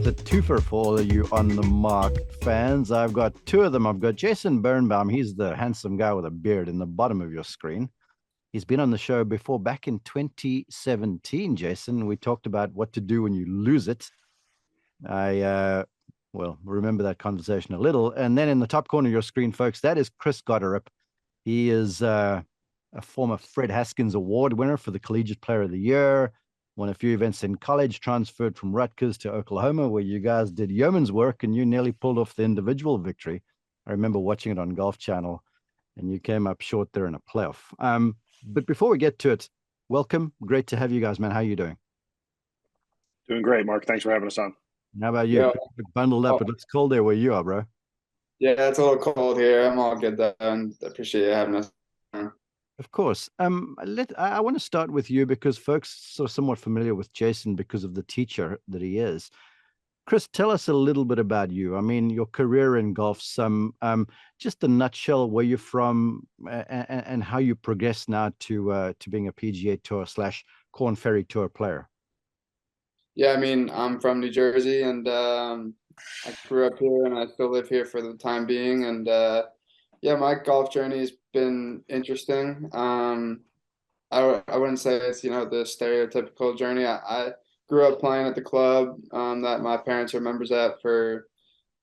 a twofer for all of you on the mark fans. I've got two of them. I've got Jason Birnbaum. He's the handsome guy with a beard in the bottom of your screen. He's been on the show before back in 2017, Jason. We talked about what to do when you lose it. I remember that conversation a little. And then in the top corner of your screen, folks, that is Chris Gotterup. He is a former Fred Haskins Award winner for the Collegiate Player of the Year, won a few events in college, transferred from Rutgers to Oklahoma, where you guys did yeoman's work and you nearly pulled off the individual victory. I remember watching it on Golf Channel, and you came up short there in a playoff. But before we get to it, welcome. Great to have you guys, man. How are you doing? Doing great, Mark. Thanks for having us on. How about you? Yeah. Bundled up. It looks cold there where you are, bro. Yeah, it's a little cold here. I'm all good though, and appreciate you having us. Of course. I want to start with you because folks are somewhat familiar with Jason because of the teacher that he is. Chris, tell us a little bit about you. I mean, your career in golf, just a nutshell, where you're from and how you progressed now to being a PGA Tour / Korn Ferry Tour player. Yeah, I mean, I'm from New Jersey, and I grew up here, and I still live here for the time being. And yeah, my golf journey has been interesting. I wouldn't say it's the stereotypical journey. I grew up playing at the club that my parents are members at for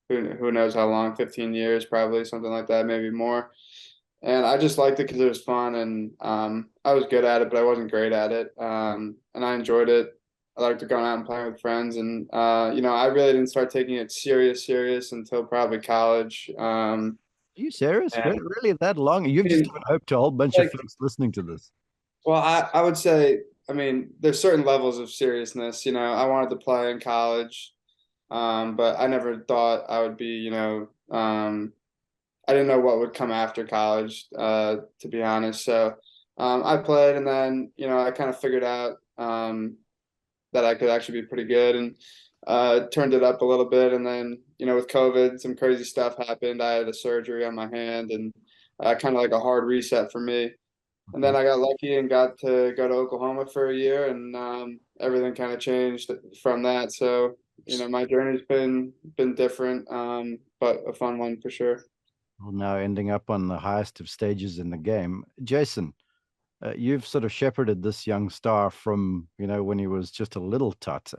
who knows how long, 15 years probably, something like that, maybe more. And I just liked it because it was fun, and I was good at it, but I wasn't great at it. And I enjoyed it. I liked going out and playing with friends, and I really didn't start taking it serious until probably college. Are you serious? And Really that long? You've just given hope to a whole bunch of folks listening to this. Well, I would say, I mean, there's certain levels of seriousness. I wanted to play in college, but I never thought I would be, I didn't know what would come after college, to be honest. So I played, and then, I kind of figured out that I could actually be pretty good, and turned it up a little bit. And then, with COVID, some crazy stuff happened. I had a surgery on my hand, and kind of like a hard reset for me. And then I got lucky and got to go to Oklahoma for a year, and everything kind of changed from that. So, my journey's been different, but a fun one for sure. Well, now ending up on the highest of stages in the game. Jason, you've sort of shepherded this young star from, when he was just a little tot.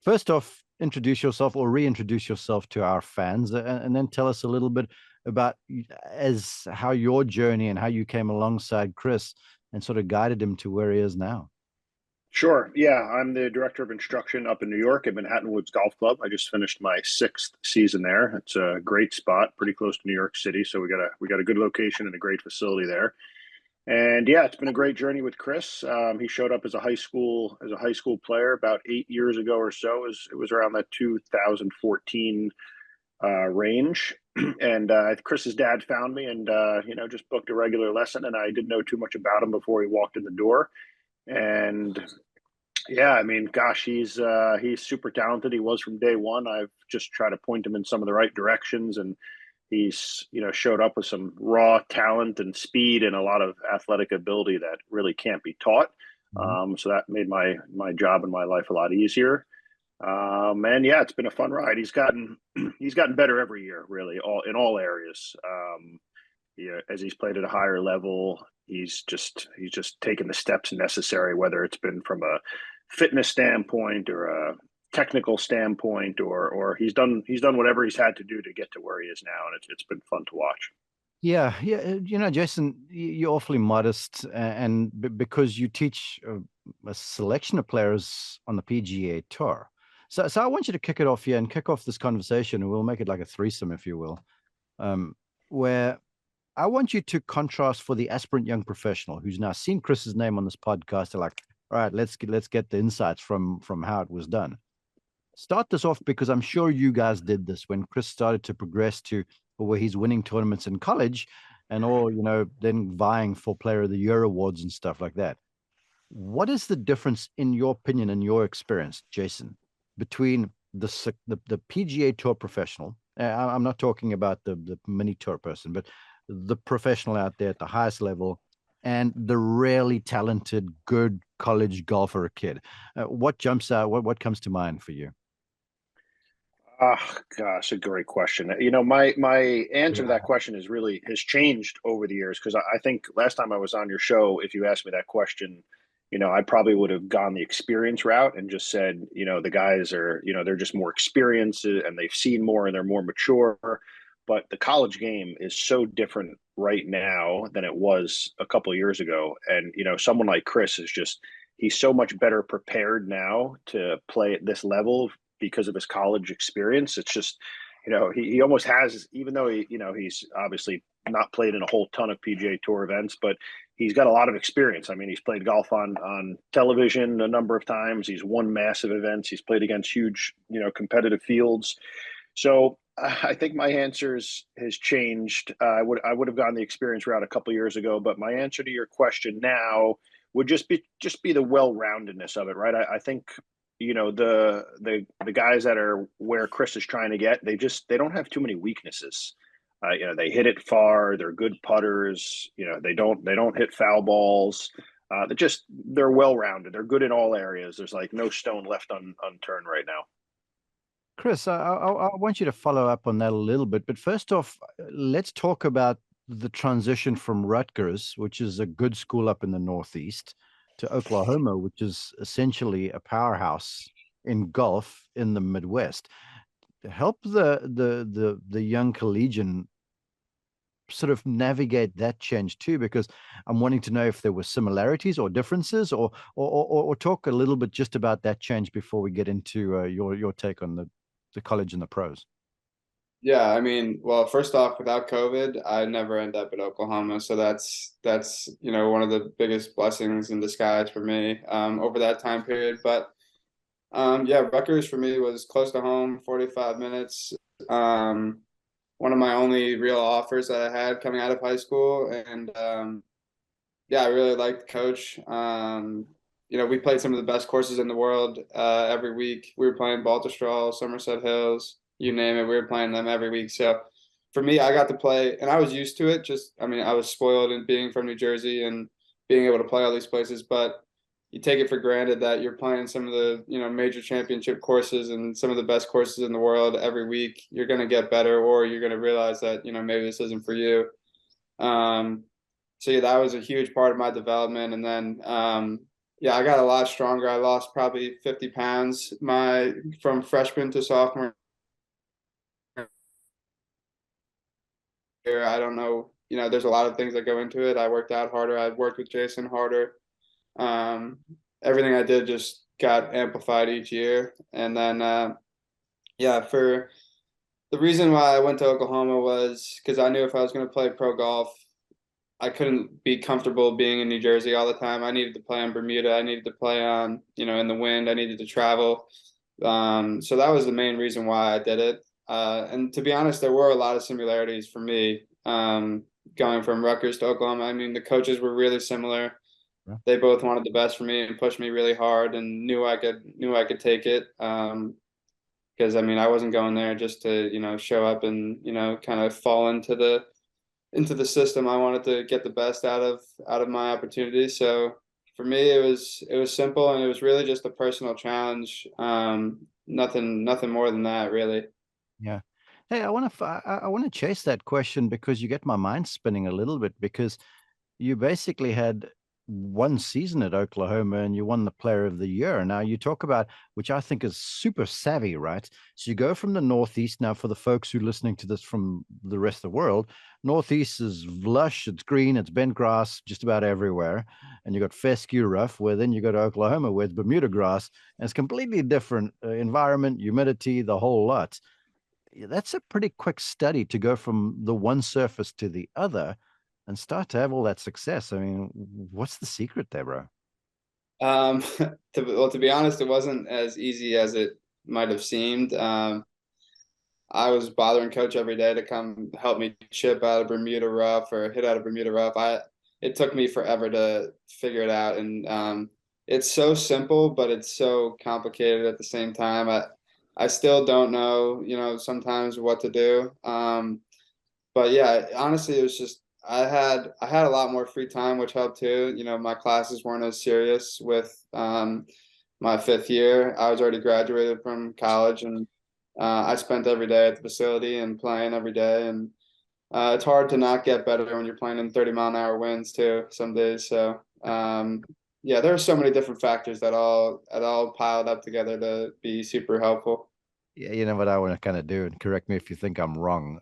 First off, introduce yourself or reintroduce yourself to our fans, and then tell us a little bit about how your journey and how you came alongside Chris and sort of guided him to where he is now. Sure. Yeah, I'm the director of instruction up in New York at Manhattan Woods Golf Club. I just finished my 6th season there. It's a great spot, pretty close to New York City, so we got a good location and a great facility there. And yeah, it's been a great journey with Chris. He showed up as a high school player about 8 years ago or so. It was around that 2014 range. And Chris's dad found me and just booked a regular lesson. And I didn't know too much about him before he walked in the door. And yeah, I mean, gosh, he's super talented. He was from day one. I've just tried to point him in some of the right directions, and he's showed up with some raw talent and speed and a lot of athletic ability that really can't be taught. So that made my job and my life a lot easier. And yeah, it's been a fun ride. He's gotten better every year, really, in all areas. As he's played at a higher level, he's just taken the steps necessary, whether it's been from a fitness standpoint or a technical standpoint, or he's done whatever he's had to do to get to where he is now, and it's been fun to watch. Yeah. Jason, you're awfully modest, and because you teach a selection of players on the PGA Tour. So I want you to kick it off here and kick off this conversation, and we'll make it like a threesome, if you will, where I want you to contrast for the aspirant young professional who's now seen Chris's name on this podcast. They're like, all right, let's get the insights from how it was done. Start this off, because I'm sure you guys did this when Chris started to progress to where he's winning tournaments in college and all, then vying for Player of the Year awards and stuff like that. What is the difference, in your opinion and your experience, Jason, between the PGA Tour professional? I'm not talking about the mini tour person, but the professional out there at the highest level, and the really talented, good college golfer kid. What jumps out? What comes to mind for you? Gosh, a great question. My answer to Yeah. that question has changed over the years, because I think last time I was on your show, if you asked me that question, I probably would have gone the experience route and just said, the guys are, they're just more experienced and they've seen more and they're more mature. But the college game is so different right now than it was a couple of years ago. And, someone like Chris is just, he's so much better prepared now to play at this level because of his college experience. It's just, he almost has, even though he's obviously not played in a whole ton of PGA Tour events, but he's got a lot of experience. I mean, he's played golf on television a number of times. He's won massive events. He's played against huge, competitive fields. So I think my answers has changed. I would have gone the experience route a couple of years ago, but my answer to your question now would just be the well-roundedness of it, right? I think the guys that are where Chris is trying to get, they don't have too many weaknesses. They hit it far. They're good putters. They don't hit foul balls. They're well-rounded. They're good in all areas. There's like no stone left unturned right now. Chris, I want you to follow up on that a little bit. But first off, let's talk about the transition from Rutgers, which is a good school up in the Northeast, to Oklahoma, which is essentially a powerhouse in golf in the Midwest. Help the young collegian sort of navigate that change too, because I'm wanting to know if there were similarities or differences, or talk a little bit just about that change before we get into your take on the college and the pros. Yeah, I mean, well, first off, without COVID, I never end up at Oklahoma. So that's one of the biggest blessings in disguise for me over that time period. But yeah, Rutgers for me was close to home, 45 minutes. One of my only real offers that I had coming out of high school. And yeah, I really liked the coach. We played some of the best courses in the world every week. We were playing Baltusrol, Somerset Hills, you name it. We were playing them every week. So for me, I got to play, and I was used to it. I was spoiled in being from New Jersey and being able to play all these places. But you take it for granted that you're playing some of the major championship courses and some of the best courses in the world every week. You're going to get better, or you're going to realize that maybe this isn't for you. So yeah, that was a huge part of my development. And then yeah, I got a lot stronger. I lost probably 50 pounds from freshman to sophomore year. I don't know, there's a lot of things that go into it. I worked out harder. I worked with Jason harder. Everything I did just got amplified each year. And then yeah, for the reason why I went to Oklahoma was because I knew if I was going to play pro golf, I couldn't be comfortable being in New Jersey all the time. I needed to play on Bermuda. I needed to play on, in the wind. I needed to travel. So that was the main reason why I did it. And to be honest, there were a lot of similarities for me going from Rutgers to Oklahoma. I mean, the coaches were really similar. Yeah. They both wanted the best for me and pushed me really hard and knew I could take it. Because I mean, I wasn't going there just to, show up and, kind of fall into the system. I wanted to get the best out of my opportunity. So for me, it was simple, and it was really just a personal challenge. Nothing more than that, really. Yeah. Hey, I want to chase that question because you get my mind spinning a little bit, because you basically had one season at Oklahoma and you won the Player of the Year. Now you talk about, which I think is super savvy, right? So you go from the Northeast. Now, for the folks who are listening to this from the rest of the world, Northeast is lush, it's green, it's bent grass just about everywhere. And you got fescue rough, where then you go to Oklahoma where it's Bermuda grass, and it's completely different environment, humidity, the whole lot. That's a pretty quick study to go from the one surface to the other and start to have all that success. I mean, what's the secret there, bro? To be honest, it wasn't as easy as it might have seemed. I was bothering coach every day to come help me chip out of Bermuda rough or hit out of Bermuda rough. It took me forever to figure it out. And it's so simple, but it's so complicated at the same time. I still don't know, sometimes what to do. But yeah, honestly, it was just, I had a lot more free time, which helped too. My classes weren't as serious with my fifth year. I was already graduated from college, and I spent every day at the facility and playing every day, and it's hard to not get better when you're playing in 30-mile-an-hour winds too some days. So yeah, there are so many different factors that all piled up together to be super helpful. Yeah, you know what I want to kind of do, and correct me if you think I'm wrong.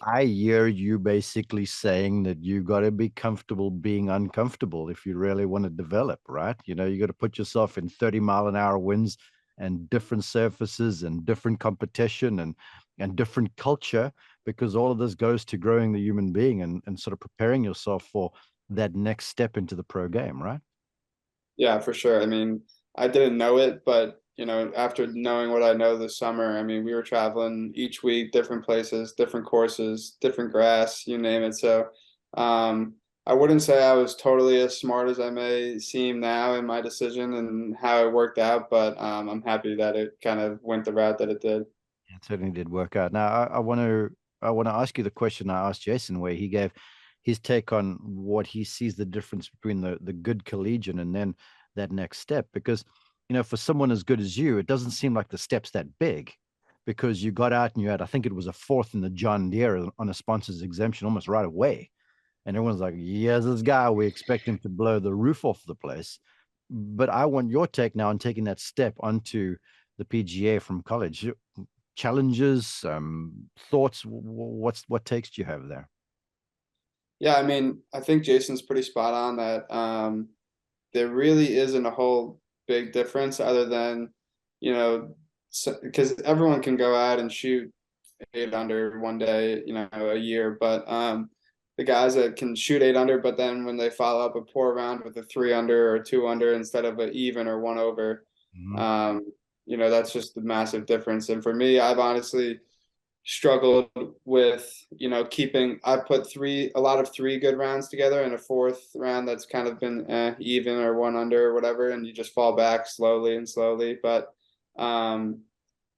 I hear you basically saying that you got to be comfortable being uncomfortable if you really want to develop, right? You know, you got to put yourself in 30-mile-an-hour winds and different surfaces and different competition and different culture, because all of this goes to growing the human being and sort of preparing yourself for that next step into the pro game, right? Yeah, for sure. I mean, I didn't know it, but after knowing what I know this summer, I mean, we were traveling each week, different places, different courses, different grass, you name it. So, I wouldn't say I was totally as smart as I may seem now in my decision and how it worked out, but I'm happy that it kind of went the route that it did. It certainly did work out. Now, I want to ask you the question I asked Jason, where he gave his take on what he sees the difference between the good collegian and then that next step. Because, for someone as good as you, it doesn't seem like the step's that big, because you got out and you had, I think it was a fourth in the John Deere on a sponsor's exemption almost right away. And everyone's like, yes, this guy, we expect him to blow the roof off the place. But I want your take now on taking that step onto the PGA from college. Challenges, thoughts. What takes do you have there? Yeah, I mean, I think Jason's pretty spot on that there really isn't a whole big difference other than, because everyone can go out and shoot 8 under one day, a year, but the guys that can shoot 8 under, but then when they follow up a poor round with a 3 under or 2 under instead of an even or one over, Mhm. that's just the massive difference. And for me, I've honestly struggled with keeping. I put a lot of 3 good rounds together and a fourth round that's kind of been even or 1 under or whatever, and you just fall back slowly and slowly. But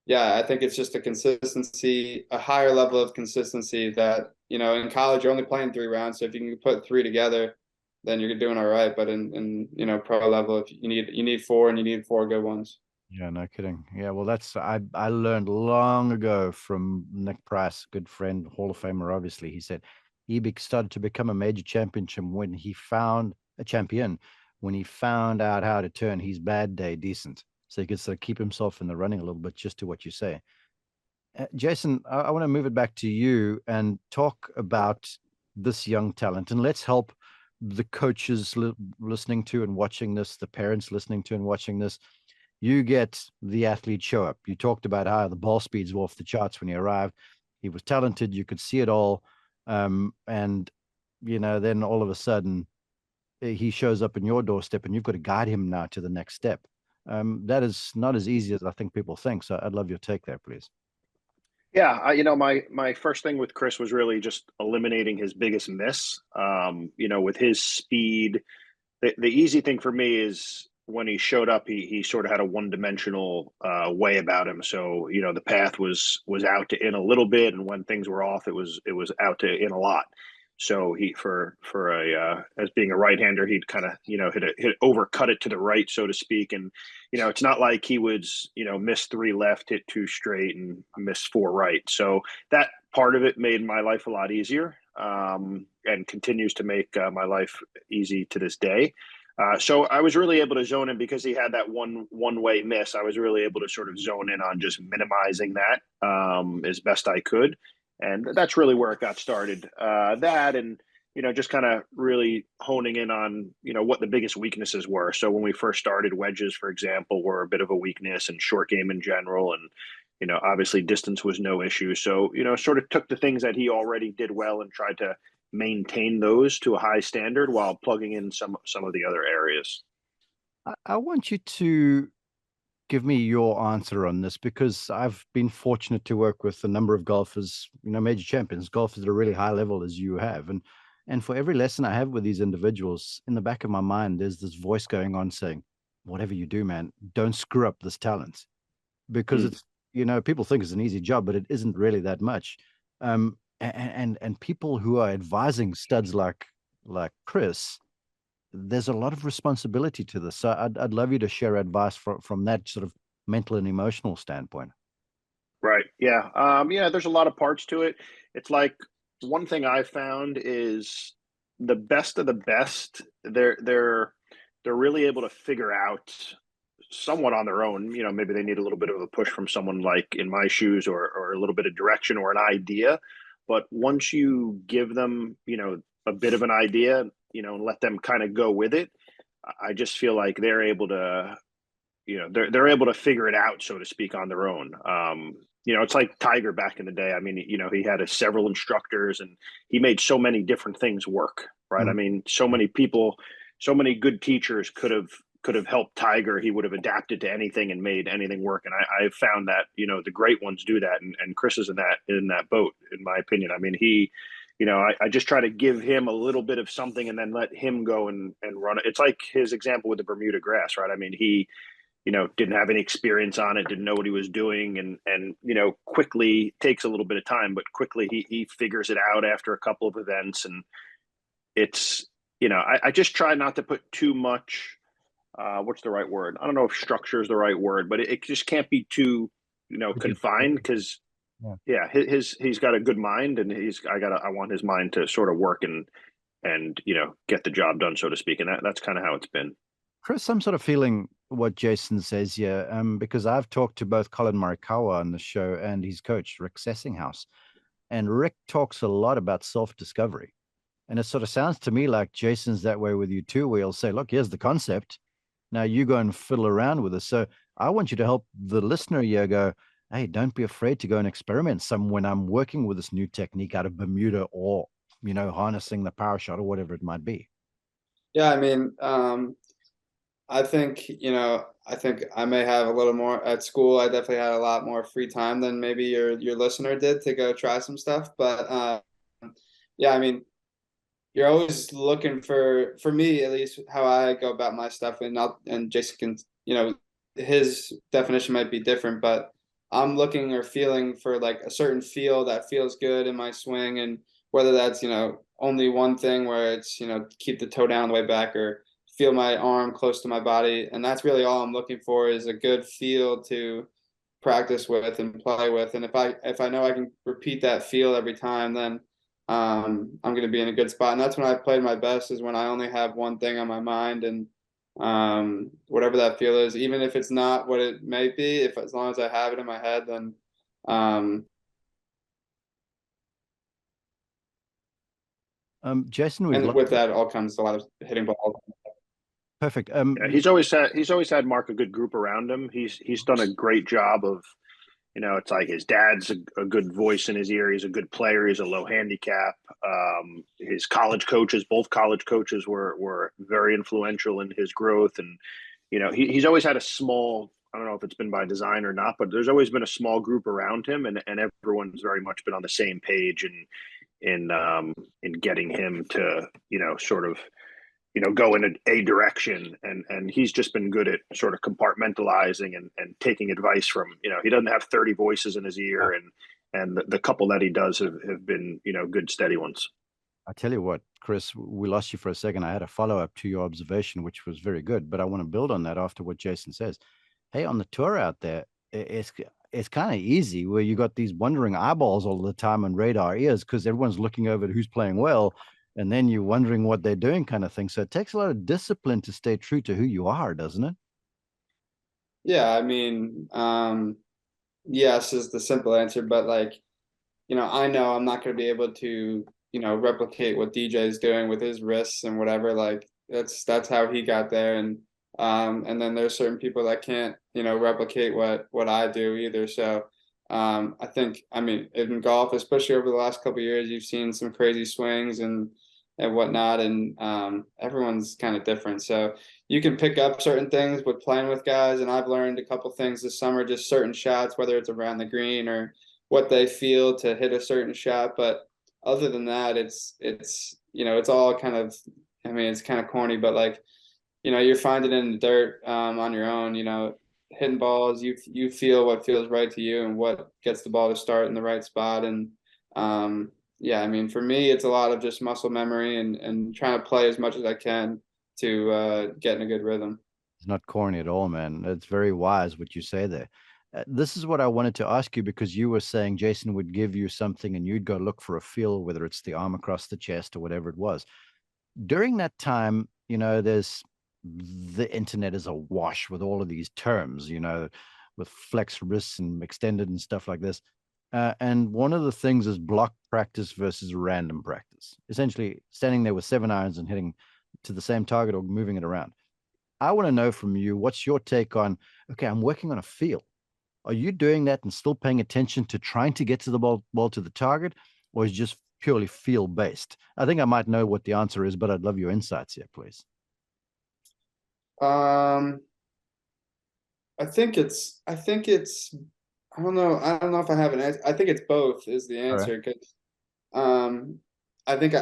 yeah, I think it's just a higher level of consistency that in college you're only playing 3 rounds, so if you can put 3 together, then you're doing all right. But in pro level, if you need 4 and you need 4 good ones. Yeah, no kidding. Yeah, well, I learned long ago from Nick Price, good friend, Hall of Famer. Obviously, he said he started to become a major championship when he found a champion when he found out how to turn his bad day decent, so he could sort of keep himself in the running a little bit. Just to what you say, Jason, I want to move it back to you and talk about this young talent, and let's help the coaches listening to and watching this, the parents listening to and watching this. You get the athlete show up. You talked about how the ball speeds were off the charts when he arrived. He was talented. You could see it all. And, then all of a sudden he shows up in your doorstep and you've got to guide him now to the next step. That is not as easy as I think people think. So I'd love your take there, please. Yeah, my first thing with Chris was really just eliminating his biggest miss. With his speed, the easy thing for me is when he showed up, he sort of had a one-dimensional way about him. So the path was out to in a little bit, and when things were off, it was out to in a lot. So he for a as being a right-hander, he'd kind of hit overcut it to the right, so to speak. And it's not like he would miss 3 left, hit 2 straight, and miss 4 right. So that part of it made my life a lot easier, and continues to make my life easy to this day. So I was really able to zone in because he had that one-way miss. I was really able to sort of zone in on just minimizing that as best I could, and that's really where it got started. That and just kind of really honing in on what the biggest weaknesses were. So when we first started, wedges, for example, were a bit of a weakness, and short game in general, and obviously distance was no issue. So sort of took the things that he already did well and tried to maintain those to a high standard while plugging in some of the other areas. I want you to give me your answer on this, because I've been fortunate to work with a number of golfers, major champions, golfers at a really high level as you have. And for every lesson I have with these individuals, in the back of my mind, there's this voice going on saying, whatever you do, man, don't screw up this talent. Because it's, people think it's an easy job, but it isn't really that much. And people who are advising studs like Chris, there's a lot of responsibility to this. So I'd love you to share advice from that sort of mental and emotional standpoint. Yeah. Yeah, there's a lot of parts to it. It's like one thing I found is the best of the best, they're really able to figure out somewhat on their own. You know, maybe they need a little bit of a push from someone like in my shoes, or a little bit of direction or an idea. But once you give them, a bit of an idea, and let them kind of go with it, I just feel like they're able to, they're able to figure it out, so to speak, on their own. It's like Tiger back in the day. I mean, he had several instructors, and he made so many different things work, right? I mean, so many people, so many good teachers could have helped Tiger. He would have adapted to anything and made anything work. And I've found that, the great ones do that. And Chris is in that boat, in my opinion. I mean, I just try to give him a little bit of something and then let him go and run it. It's like his example with the Bermuda grass, right? I mean, he, didn't have any experience on it, didn't know what he was doing. And quickly, takes a little bit of time, but quickly he figures it out after a couple of events. And it's, I just try not to put too much, what's the right word? I don't know if structure is the right word, but it just can't be too, confined, because he's got a good mind, and I want his mind to sort of work and get the job done, so to speak. And that's kind of how it's been. Chris, I'm sort of feeling what Jason says here, because I've talked to both Colin Morikawa on the show and his coach, Rick Sessinghouse. And Rick talks a lot about self-discovery. And it sort of sounds to me like Jason's that way with you too, where he'll say, look, here's the concept. Now you go and fiddle around with it. So I want you to help the listener here go, hey, don't be afraid to go and experiment some when I'm working with this new technique out of Bermuda, or, harnessing the power shot or whatever it might be. Yeah, I mean, I think, I may have a little more at school. I definitely had a lot more free time than maybe your listener did to go try some stuff. But yeah, I mean, you're always looking for me, at least how I go about my stuff, and Jason can, his definition might be different, but I'm looking or feeling for like a certain feel that feels good in my swing, and whether that's, only one thing where it's, keep the toe down on the way back, or feel my arm close to my body. And that's really all I'm looking for, is a good feel to practice with and play with. And if I know I can repeat that feel every time, then I'm going to be in a good spot. And that's when I played my best, is when I only have one thing on my mind, and whatever that feel is, even if it's not what it may be, as long as I have it in my head, then Jason, and with that all comes a lot of hitting balls. Perfect. Yeah, he's always had Mark a good group around him. He's done a great job of, it's like his dad's a good voice in his ear. He's a good player. He's a low handicap. His college coaches, both college coaches, were very influential in his growth. And he's always had a small, I don't know if it's been by design or not, but there's always been a small group around him, and everyone's very much been on the same page in getting him to sort of go in a direction. And he's just been good at sort of compartmentalizing and taking advice from, he doesn't have 30 voices in his ear, and the couple that he does have been, good, steady ones. I tell you what, Chris, we lost you for a second. I had a follow-up to your observation, which was very good, but I want to build on that after what Jason says. Hey, on the tour out there, it's kind of easy, where you got these wandering eyeballs all the time and radar ears, because everyone's looking over at who's playing well, and then you're wondering what they're doing, kind of thing. So it takes a lot of discipline to stay true to who you are, doesn't it? Yeah, I mean, yes is the simple answer, but like, I know I'm not going to be able to, replicate what DJ is doing with his wrists and whatever. Like that's how he got there. And then there's certain people that can't, replicate what I do either. So I think, I mean, in golf, especially over the last couple of years, you've seen some crazy swings and whatnot, and everyone's kind of different. So you can pick up certain things with playing with guys, and I've learned a couple things this summer, just certain shots, whether it's around the green or what they feel to hit a certain shot. But other than that, it's all kind of, I mean, it's kind of corny, but like, you're finding it in the dirt on your own, hitting balls, you feel what feels right to you and what gets the ball to start in the right spot. And yeah, I mean, for me, it's a lot of just muscle memory and trying to play as much as I can to get in a good rhythm. It's not corny at all, man. It's very wise what you say there. This is what I wanted to ask you, because you were saying Jason would give you something and you'd go look for a feel, whether it's the arm across the chest or whatever it was. During that time, the internet is awash with all of these terms, with flex wrists and extended and stuff like this. And one of the things is block practice versus random practice, essentially standing there with 7 irons and hitting to the same target or moving it around. I want to know from you, what's your take on, okay, I'm working on a feel. Are you doing that and still paying attention to trying to get to the ball to the target, or is it just purely feel based? I think I might know what the answer is, but I'd love your insights here, please. I think it's I don't know if I have an answer. I think it's both is the answer, because I think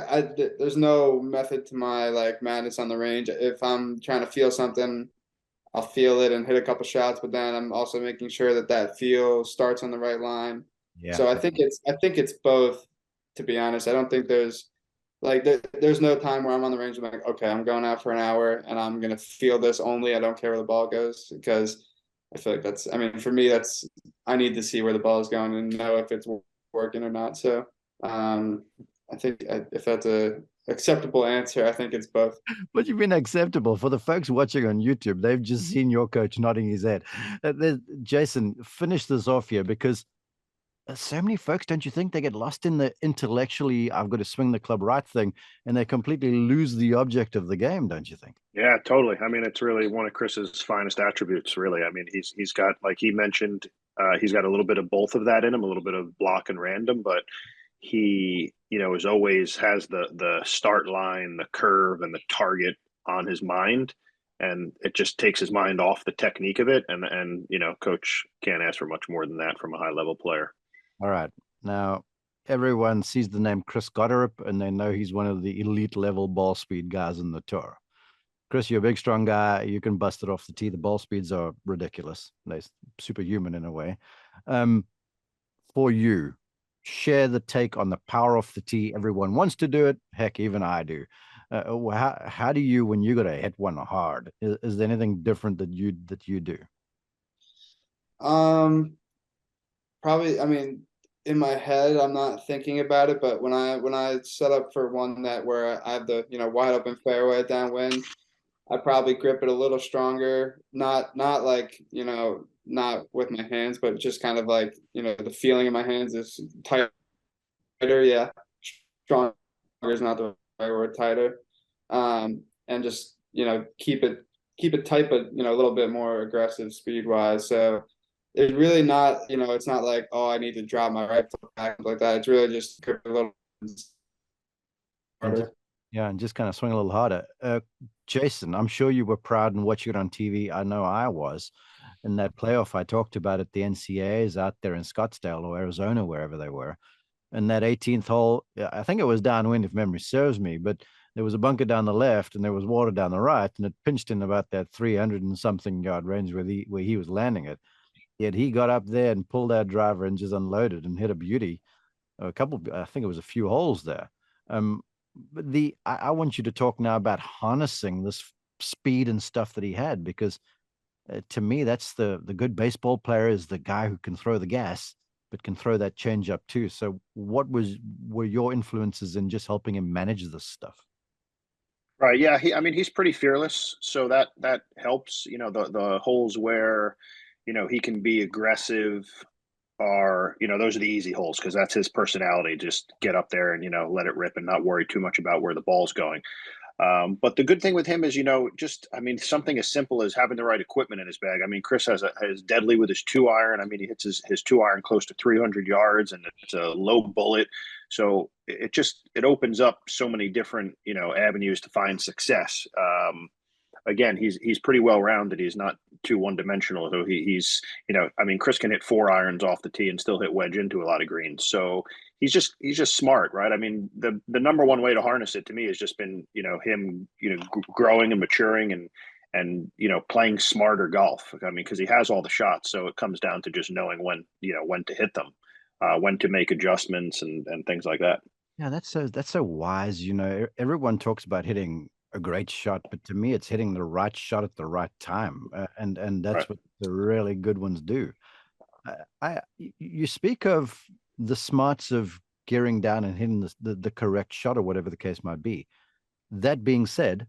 there's no method to my like madness on the range. If I'm trying to feel something, I'll feel it and hit a couple shots, but then I'm also making sure that feel starts on the right line. Yeah. So I think it's both, to be honest. I don't think there's there's no time where I'm on the range. I'm like, okay, I'm going out for an hour and I'm gonna feel this only. I don't care where the ball goes, because I feel like I mean, for me, I need to see where the ball is going and know if it's working or not. So I think if that's a acceptable answer, I think it's both. What you mean acceptable? For the folks watching on YouTube, they've just seen your coach nodding his head. Jason, finish this off here, because so many folks, don't you think, they get lost in the intellectually, I've got to swing the club right thing, and they completely lose the object of the game, don't you think? Yeah, totally. I mean, it's really one of Chris's finest attributes, really. I mean, he's got, like he mentioned, he's got a little bit of both of that in him, a little bit of block and random, but he, is always has the start line, the curve, and the target on his mind, and it just takes his mind off the technique of it. And coach can't ask for much more than that from a high level player. All right. Now, everyone sees the name Chris Gotterup, and they know he's one of the elite level ball speed guys in the tour. Chris, you're a big, strong guy. You can bust it off the tee. The ball speeds are ridiculous. They're superhuman in a way. For you, share the take on the power off the tee. Everyone wants to do it. Heck, even I do. How do you, when you got to hit one hard, is there anything different that you do? Probably, I mean, in my head, I'm not thinking about it, but when I set up for one where I have the wide open fairway downwind, I probably grip it a little stronger. Not like not with my hands, but just kind of like the feeling in my hands is tighter. Yeah, stronger is not the right word. Tighter, and just keep it tight, but a little bit more aggressive speed wise. So it's really not it's not like, oh, I need to drop my right foot back like that. It's really just grip a little harder. Yeah, and just kind of swing a little harder. Jason, I'm sure you were proud and watching it on TV. I know I was. In that playoff I talked about at the NCAAs out there in Scottsdale or Arizona, wherever they were. And that 18th hole, I think it was downwind, if memory serves me, but there was a bunker down the left and there was water down the right, and it pinched in about that 300 and something yard range where he was landing it. Yet he got up there and pulled our driver and just unloaded and hit a beauty. I think it was a few holes there. But I want you to talk now about harnessing this speed and stuff that he had, because to me, that's the good baseball player is the guy who can throw the gas, but can throw that change up too. So what were your influences in just helping him manage this stuff? Right. Yeah. He's pretty fearless. So that helps, the holes where, he can be aggressive are, those are the easy holes, because that's his personality. Just get up there and, let it rip and not worry too much about where the ball's going. But the good thing with him is, something as simple as having the right equipment in his bag. I mean, Chris has deadly with his 2-iron. I mean, he hits his 2-iron close to 300 yards, and it's a low bullet. So it opens up so many different, avenues to find success. Again, he's pretty well rounded. He's not too one dimensional. So he's Chris can hit 4 irons off the tee and still hit wedge into a lot of greens. So he's just smart, right? I mean, the number one way to harness it to me has just been him growing and maturing and playing smarter golf. I mean, because he has all the shots, so it comes down to just knowing when to hit them, when to make adjustments and things like that. Yeah, that's so wise. Everyone talks about hitting a great shot, but to me, it's hitting the right shot at the right time, and that's Right. what the really good ones do. You speak of the smarts of gearing down and hitting the correct shot or whatever the case might be. That being said,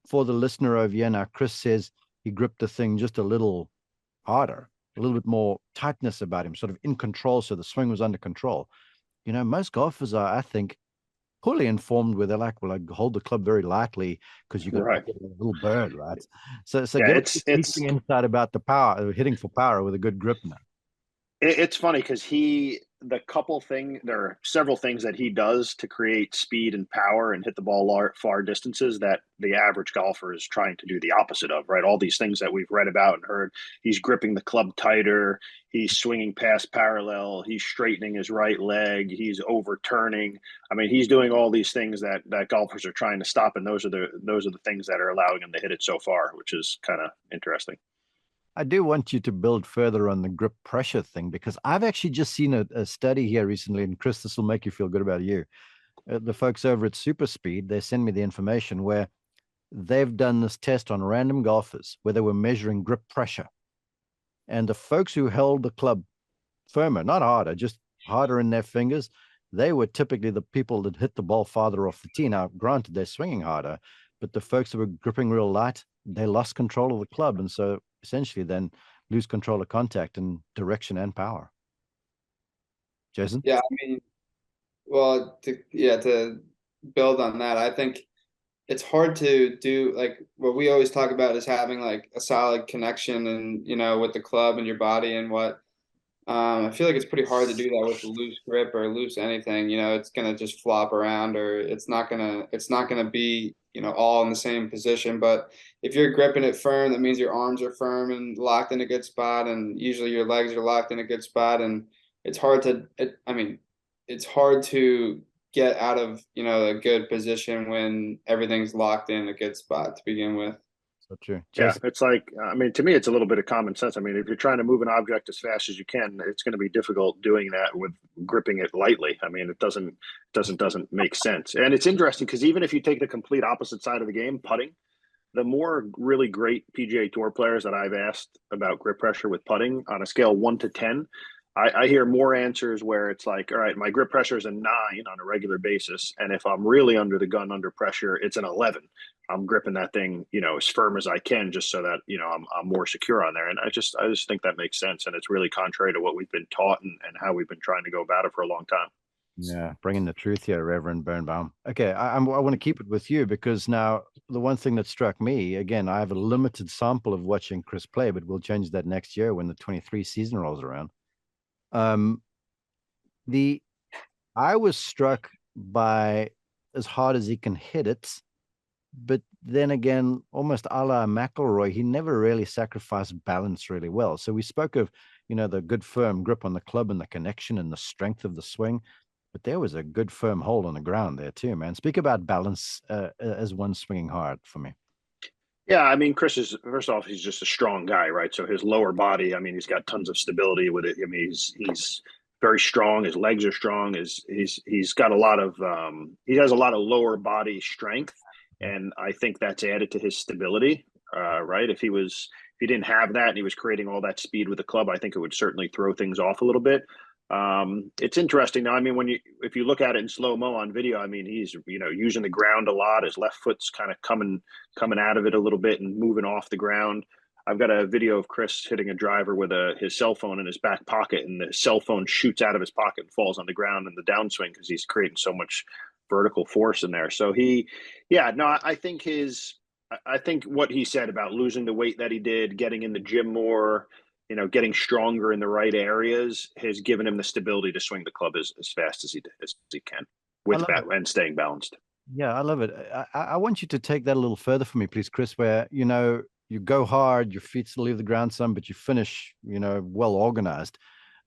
for the listener over here now, Chris says he gripped the thing just a little harder, a little bit more tightness about him, sort of in control, so the swing was under control. Most golfers are, I think, poorly informed where they're like, well, I hold the club very lightly because you got Right. a little bird, right? So Yeah, give us a teaching insight about the power, hitting for power with a good grip now. It's funny because there are several things that he does to create speed and power and hit the ball far distances that the average golfer is trying to do the opposite of, right? All these things that we've read about and heard. He's gripping the club tighter. He's swinging past parallel. He's straightening his right leg. He's overturning. I mean, he's doing all these things that golfers are trying to stop, and those are the things that are allowing him to hit it so far, which is kind of interesting. I do want you to build further on the grip pressure thing, because I've actually just seen a study here recently, and Chris, this will make you feel good about you. The folks over at Super Speed, they send me the information where they've done this test on random golfers where they were measuring grip pressure. And the folks who held the club firmer, not harder, just harder in their fingers, they were typically the people that hit the ball farther off the tee. Now, granted, they're swinging harder, but the folks that were gripping real light, they lost control of the club. And so essentially then lose control of contact and direction and power. Jason? Yeah, I mean, well, to build on that, I think it's hard to do, like, what we always talk about is having like a solid connection and, with the club and your body and what. I feel like it's pretty hard to do that with a loose grip or loose anything. It's gonna just flop around, or it's not gonna be, all in the same position. But if you're gripping it firm, that means your arms are firm and locked in a good spot, and usually your legs are locked in a good spot. And it's hard to, it's hard to get out of, a good position when everything's locked in a good spot to begin with. So true. Yeah, it's like, I mean, to me, it's a little bit of common sense. I mean, if you're trying to move an object as fast as you can, it's going to be difficult doing that with gripping it lightly. I mean, it doesn't make sense. And it's interesting because even if you take the complete opposite side of the game, putting, the more really great PGA Tour players that I've asked about grip pressure with putting on a scale 1 to 10, I hear more answers where it's like, all right, my grip pressure is a 9 on a regular basis. And if I'm really under the gun under pressure, it's an 11. I'm gripping that thing, as firm as I can, just so that, I'm more secure on there. And I just think that makes sense. And it's really contrary to what we've been taught and how we've been trying to go about it for a long time. Yeah, bringing the truth here, Reverend Birnbaum. Okay, I want to keep it with you, because now the one thing that struck me, again, I have a limited sample of watching Chris play, but we'll change that next year when the 23 season rolls around. I was struck by as hard as he can hit it, but then again, almost a la McIlroy, he never really sacrificed balance really well. So we spoke of, the good firm grip on the club and the connection and the strength of the swing, but there was a good firm hold on the ground there too, man. Speak about balance as one swinging hard for me. Yeah, I mean, Chris is, first off, he's just a strong guy, right? So his lower body, I mean, he's got tons of stability with it. I mean, he's very strong. His legs are strong. He's got a lot of he has a lot of lower body strength, and I think that's added to his stability, right? If he didn't have that and he was creating all that speed with the club, I think it would certainly throw things off a little bit. It's interesting now. I mean, if you look at it in slow mo on video, I mean, he's using the ground a lot. His left foot's kind of coming out of it a little bit and moving off the ground. I've got a video of Chris hitting a driver with his cell phone in his back pocket, and the cell phone shoots out of his pocket and falls on the ground in the downswing because he's creating so much vertical force in there. So I think what he said about losing the weight that he did, getting in the gym more, getting stronger in the right areas has given him the stability to swing the club as fast as he can with that and staying balanced. Yeah, I love it. I want you to take that a little further for me, please, Chris, where, you go hard, your feet still leave the ground some, but you finish, well organized.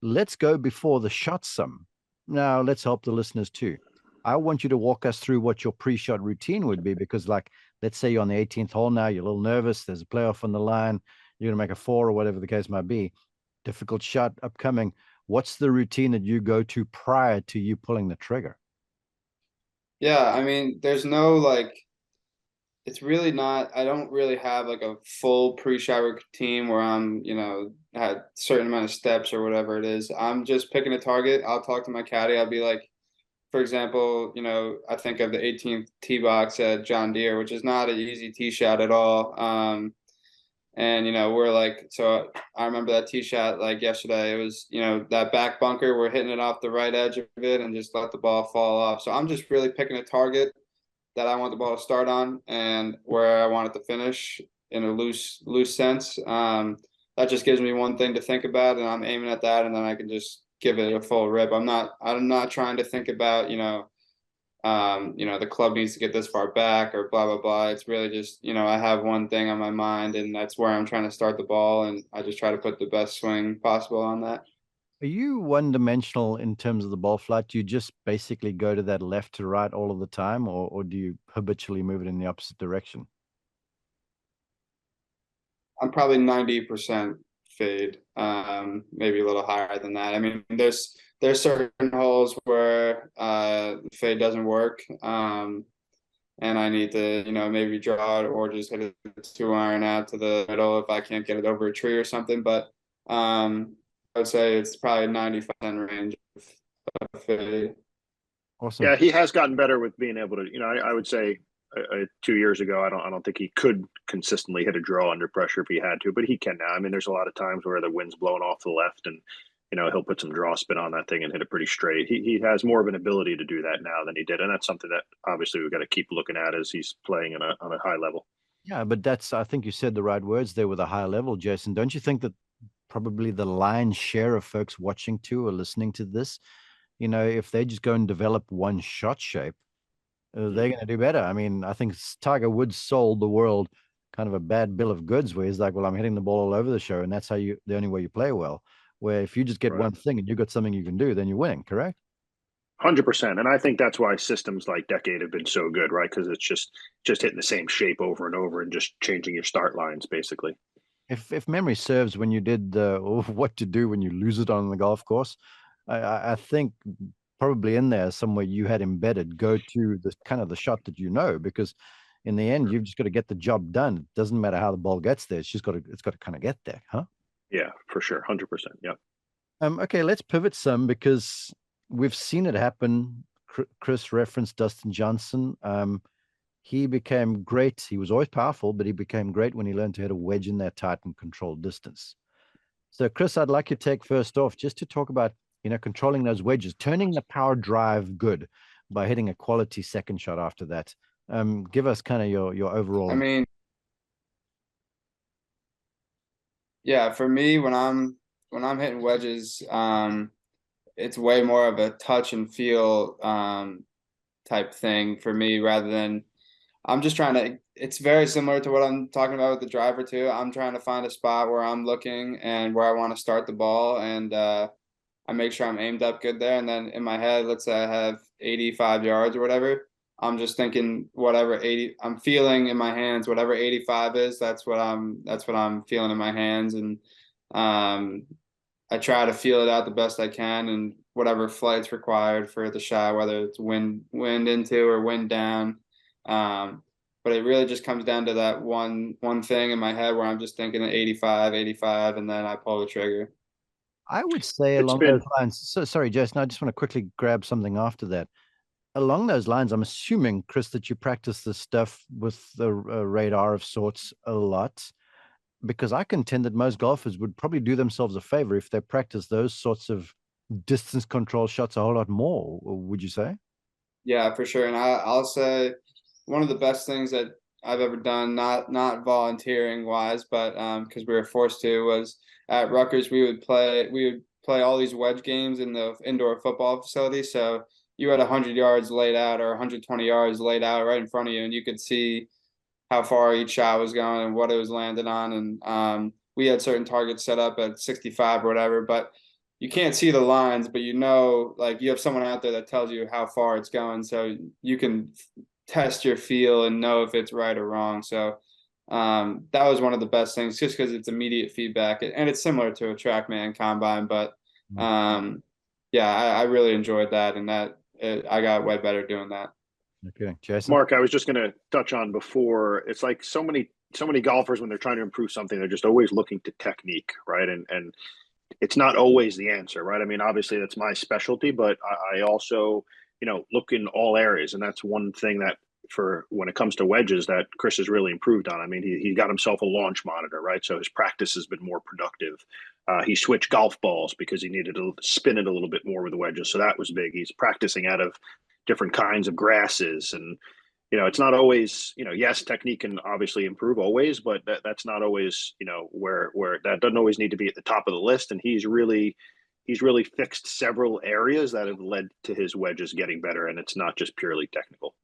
Let's go before the shot some. Now, let's help the listeners too. I want you to walk us through what your pre-shot routine would be, because let's say you're on the 18th hole now, you're a little nervous, there's a playoff on the line, you're going to make a 4 or whatever the case might be, difficult shot upcoming. What's the routine that you go to prior to you pulling the trigger? Yeah, I mean, there's no it's really not, I don't really have like a full pre-shot routine where I'm, you know, had certain amount of steps or whatever it is. I'm just picking a target. I'll talk to my caddy. I'll be like, for example, you know, I think of the 18th tee box at John Deere, which is not an easy tee shot at all. And, you know, we're like, so I remember that tee shot like yesterday. It was, you know, that back bunker, we're hitting it off the right edge of it and just let the ball fall off. So I'm just really picking a target that I want the ball to start on and where I want it to finish in a loose sense. That just gives me one thing to think about, and I'm aiming at that, and then I can just give it a full rip. I'm not trying to think about, you know, the club needs to get this far back or blah blah blah. It's really just, you know, I have one thing on my mind, and that's where I'm trying to start the ball, and I just try to put the best swing possible on that. Are you one-dimensional in terms of the ball flight? Do you just basically go to that left to right all of the time, or do you habitually move it in the opposite direction? I'm probably 90% fade, maybe a little higher than that. I mean, there's certain holes where fade doesn't work, and I need to, you know, maybe draw it or just hit a 2-iron out to the middle if I can't get it over a tree or something. But I would say it's probably 90% range of fade. Awesome. Yeah, he has gotten better with being able to. You know, I would say 2 years ago, I don't think he could consistently hit a draw under pressure if he had to, but he can now. I mean, there's a lot of times where the wind's blowing off to the left, and you know he'll put some draw spin on that thing and hit it pretty straight. He has more of an ability to do that now than he did, and that's something that obviously we've got to keep looking at as he's playing on a high level. Yeah, but I think you said the right words there with a high level, Jason. Don't you think that probably the lion's share of folks watching to or listening to this, you know, if they just go and develop one shot shape, they're going to do better. I mean, I think Tiger Woods sold the world kind of a bad bill of goods where he's like, well, I'm hitting the ball all over the show, and that's the only way you play well. Where if you just get Right. one thing and you got something you can do, then you're winning, correct? 100%, and I think that's why systems like Decade have been so good, right? Because it's just hitting the same shape over and over and just changing your start lines, basically. If memory serves, when you did the what to do when you lose it on the golf course, I think probably in there somewhere you had embedded go to the kind of the shot that you know, because in the end you've just got to get the job done. It doesn't matter how the ball gets there; it's got to kind of get there, huh? Yeah, for sure, 100%. Yeah. Okay, let's pivot some because we've seen it happen. Chris referenced Dustin Johnson. He became great. He was always powerful, but he became great when he learned to hit a wedge in that tight and controlled distance. So, Chris, I'd like you to take first off just to talk about, you know, controlling those wedges, turning the power drive good by hitting a quality second shot after that. Give us kind of your overall. I mean, yeah, for me, when I'm hitting wedges, it's way more of a touch and feel type thing for me rather than I'm just trying to. It's very similar to what I'm talking about with the driver too. I'm trying to find a spot where I'm looking and where I want to start the ball, and I make sure I'm aimed up good there. And then in my head, let's say I have 85 yards or whatever. I'm just thinking whatever 80 I'm feeling in my hands, whatever 85 is, that's what I'm feeling in my hands. And um, I try to feel it out the best I can and whatever flight's required for the shot, whether it's wind into or wind down. But it really just comes down to that one thing in my head where I'm just thinking 85, and then I pull the trigger. I would say It's along those been lines. So sorry, Jason. I just want to quickly grab something after that. Along those lines, I'm assuming, Chris, that you practice this stuff with the radar of sorts a lot, because I contend that most golfers would probably do themselves a favor if they practice those sorts of distance control shots a whole lot more. Would you say? Yeah, for sure. And I'll say one of the best things that I've ever done, not volunteering wise, but because we were forced to, was at Rutgers we would play all these wedge games in the indoor football facility. So you had 100 yards laid out or 120 yards laid out right in front of you, and you could see how far each shot was going and what it was landing on. And we had certain targets set up at 65 or whatever, but you can't see the lines, but you know, like you have someone out there that tells you how far it's going. So you can test your feel and know if it's right or wrong. So that was one of the best things just because it's immediate feedback and it's similar to a TrackMan combine, but yeah, I really enjoyed that. And I got way better doing that. Okay, Jason. Mark, I was just going to touch on before. It's like so many golfers when they're trying to improve something, they're just always looking to technique, right? And it's not always the answer, right? I mean, obviously that's my specialty, but I also, look in all areas, and that's one thing that for when it comes to wedges that Chris has really improved on. I mean, he got himself a launch monitor, right? So his practice has been more productive. He switched golf balls because he needed to spin it a little bit more with the wedges, so that was big. He's practicing out of different kinds of grasses, and it's not always, yes, technique can obviously improve always, but that's not always, where that doesn't always need to be at the top of the list. And he's really fixed several areas that have led to his wedges getting better, and it's not just purely technical.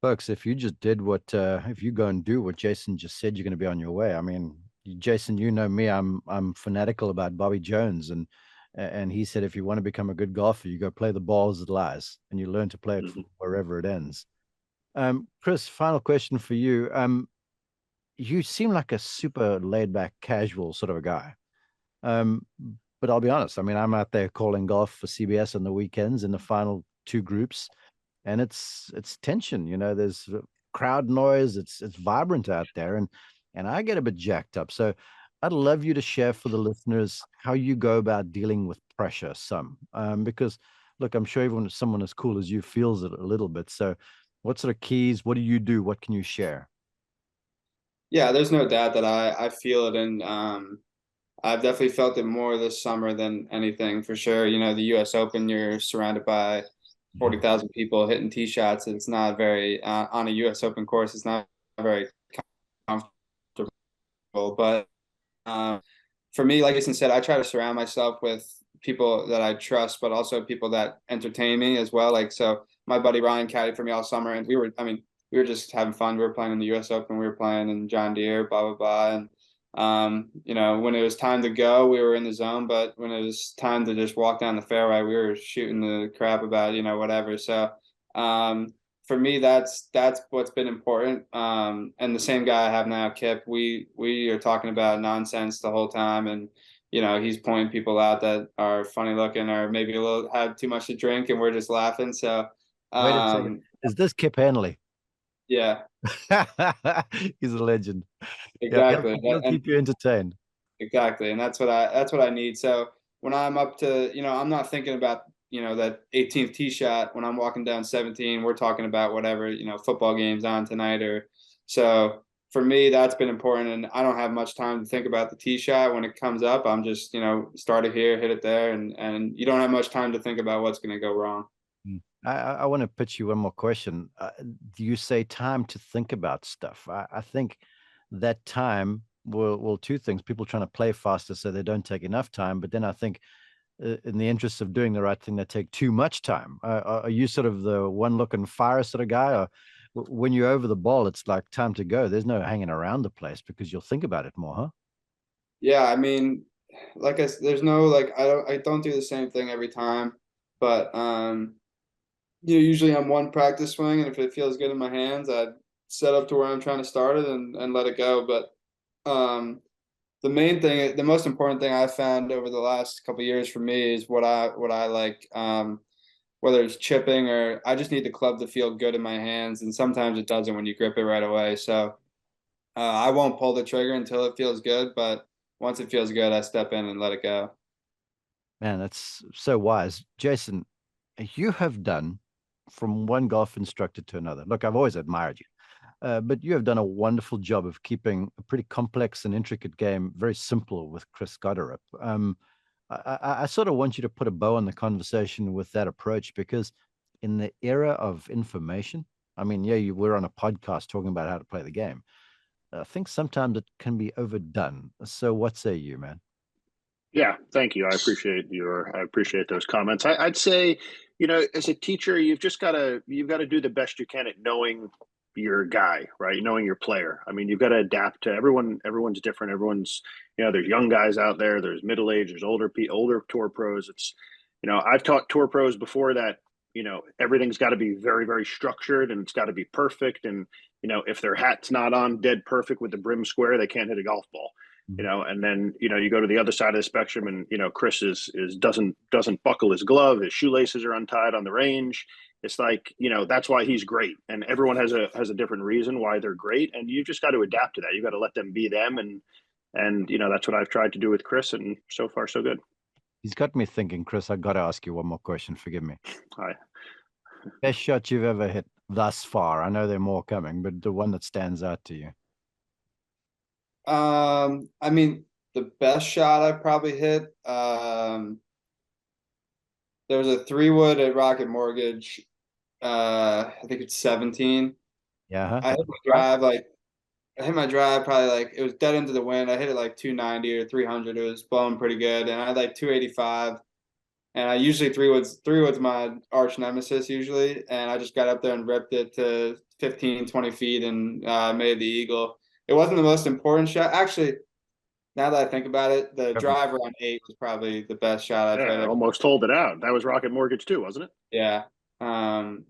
Folks, if you just did if you go and do what Jason just said, you're going to be on your way. I mean, Jason, you know me, I'm fanatical about Bobby Jones, and he said if you want to become a good golfer, you go play the ball as it lies, and you learn to play it from wherever it ends. Chris, final question for you. You seem like a super laid back, casual sort of a guy. But I'll be honest. I mean, I'm out there calling golf for CBS on the weekends in the final two groups, and it's tension. There's crowd noise. It's vibrant out there, and I get a bit jacked up. So I'd love you to share for the listeners how you go about dealing with pressure. Because look, I'm sure someone as cool as you feels it a little bit. So what sort of keys? What do you do? What can you share? Yeah, there's no doubt that I feel it, and I've definitely felt it more this summer than anything, for sure. The U.S. Open, you're surrounded by 40,000 people hitting tee shots. It's not very on a U.S. Open course. It's not very comfortable. But for me, like Jason said, I try to surround myself with people that I trust, but also people that entertain me as well. Like, so my buddy Ryan caddied for me all summer, and we were just having fun. We were playing in the U.S. Open. We were playing in John Deere, blah, blah, blah. And, when it was time to go, we were in the zone. But when it was time to just walk down the fairway, we were shooting the crap about, whatever. So for me, that's what's been important. And the same guy I have now, Kip, we are talking about nonsense the whole time. And, he's pointing people out that are funny looking or maybe have too much to drink, and we're just laughing. So wait a second. Is this Kip Hanley? Yeah. He's a legend. Exactly. Yeah, he'll keep you entertained. Exactly. And that's what I need. So when I'm up to, I'm not thinking about, that 18th tee shot. When I'm walking down 17, we're talking about whatever, football game's on tonight. So for me, that's been important. And I don't have much time to think about the tee shot. When it comes up, I'm just, start it here, hit it there. And you don't have much time to think about what's going to go wrong. I want to pitch you one more question. Do you say time to think about stuff? I think that time will two things. People trying to play faster so they don't take enough time. But then I think in the interest of doing the right thing, they take too much time. Are you sort of the one look and fire sort of guy? Or when you're over the ball, it's like time to go. There's no hanging around the place because you'll think about it more, huh? Yeah, I mean, there's no, I don't do the same thing every time. But usually I'm one practice swing, and if it feels good in my hands, I set up to where I'm trying to start it and let it go. But the most important thing I've found over the last couple of years for me is what I like, whether it's chipping or I just need the club to feel good in my hands, and sometimes it doesn't when you grip it right away. So I won't pull the trigger until it feels good, but once it feels good, I step in and let it go. Man, that's so wise. Jason, you have done from one golf instructor to another. Look, I've always admired you, but you have done a wonderful job of keeping a pretty complex and intricate game very simple with Chris Gotterup. I sort of want you to put a bow on the conversation with that approach, because in the era of information, I mean, yeah, we're on a podcast talking about how to play the game. I think sometimes it can be overdone. So what say you, man? Yeah, thank you. I appreciate those comments. I'd say, as a teacher, you've got to do the best you can at knowing your guy, right? Knowing your player. I mean, you've got to adapt to everyone. Everyone's different. Everyone's, there's young guys out there. There's middle age. There's older tour pros. It's, I've taught tour pros before that, everything's got to be very, very structured, and it's got to be perfect. And, if their hat's not on dead perfect with the brim square, they can't hit a golf ball. And then, you go to the other side of the spectrum, and, Chris doesn't buckle his glove. His shoelaces are untied on the range. It's like, that's why he's great. And everyone has a different reason why they're great. And you just got to adapt to that. You got to let them be them. And that's what I've tried to do with Chris. And so far, so good. He's got me thinking, Chris, I got to ask you one more question. Forgive me. Hi. Best shot you've ever hit thus far? I know there are more coming, but the one that stands out to you. I mean, the best shot I probably hit, there was a 3-wood at Rocket Mortgage. I think it's 17. Yeah. I hit my drive probably it was dead into the wind. I hit it like 290 or 300. It was blowing pretty good, and I had like 285. And I usually 3-wood's my arch nemesis usually, and I just got up there and ripped it to 15, 20 feet and made the eagle. It wasn't the most important shot. Actually, now that I think about it, the driver on 8 was probably the best shot I've hit. Almost hold it out. That was Rocket Mortgage too, wasn't it? Yeah.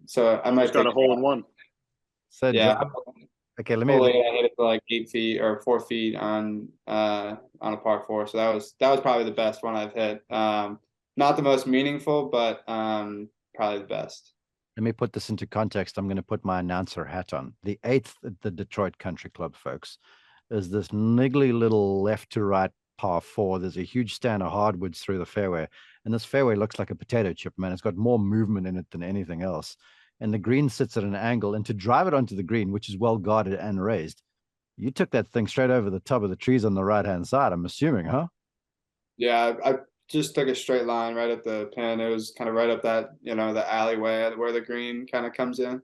So I might got a hole in one. So yeah. Okay, let me. me. I hit it to like 8 feet or 4 feet on a par 4. So that was probably the best one I've hit. Not the most meaningful, but probably the best. Let me put this into context. I'm going to put my announcer hat on. The 8th at the Detroit Country Club, folks, is this niggly little left to right par 4. There's a huge stand of hardwoods through the fairway. And this fairway looks like a potato chip, man. It's got more movement in it than anything else. And the green sits at an angle. And to drive it onto the green, which is well guarded and raised, you took that thing straight over the top of the trees on the right-hand side, I'm assuming, huh? Yeah, I just took a straight line right at the pin. It was kind of right up that, the alleyway where the green kind of comes in.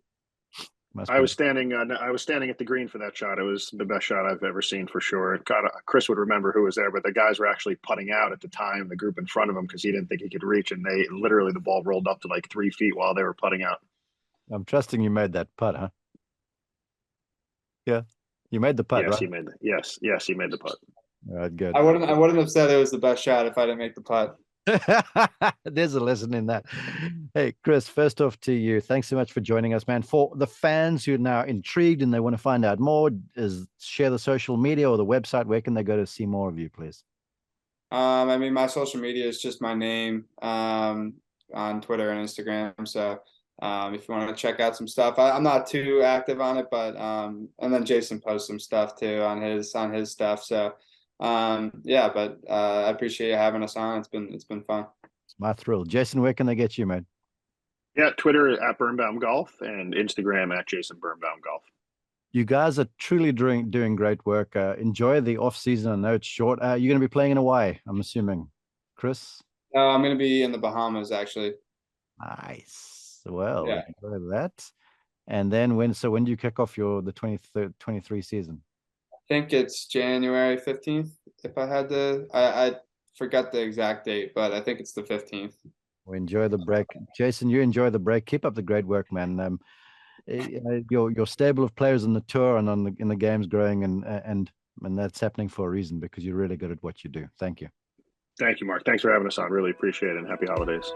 I was standing at the green for that shot. It was the best shot I've ever seen for sure. Chris would remember who was there, but the guys were actually putting out at the time, the group in front of him, because he didn't think he could reach. And the ball rolled up to like 3 feet while they were putting out. I'm trusting you made that putt, huh? Yeah. You made the putt, yes, right? Yes, he made the putt. All right, good. I wouldn't have said it was the best shot if I didn't make the putt. There's a lesson in that. Hey, Chris, first off to you, thanks so much for joining us, man. For the fans who are now intrigued and they want to find out more, share the social media or the website. Where can they go to see more of you, please? I mean, my social media is just my name on Twitter and Instagram. So if you want to check out some stuff, I'm not too active on it, but and then Jason posts some stuff too on his stuff. So but I appreciate you having us on. It's been fun. It's my thrill. Jason, where can they get you, man? Yeah, Twitter at Birnbaum Golf and Instagram at Jason Birnbaum Golf. You guys are truly doing great work. Enjoy the off season. I know it's short. You're going to be playing in Hawaii, I'm assuming, Chris? No, I'm going to be in the Bahamas actually. Nice. Well, yeah. Enjoy that. And then when do you kick off the 23 season? I think it's January 15th. If I had to, I forgot the exact date, but I think it's the 15th. We enjoy the break. Jason, you enjoy the break. Keep up the great work, man. Your stable of players on the tour and in the game's growing, and that's happening for a reason, because you're really good at what you do. Thank you. Thank you, Mark. Thanks for having us on. Really appreciate it, and happy holidays.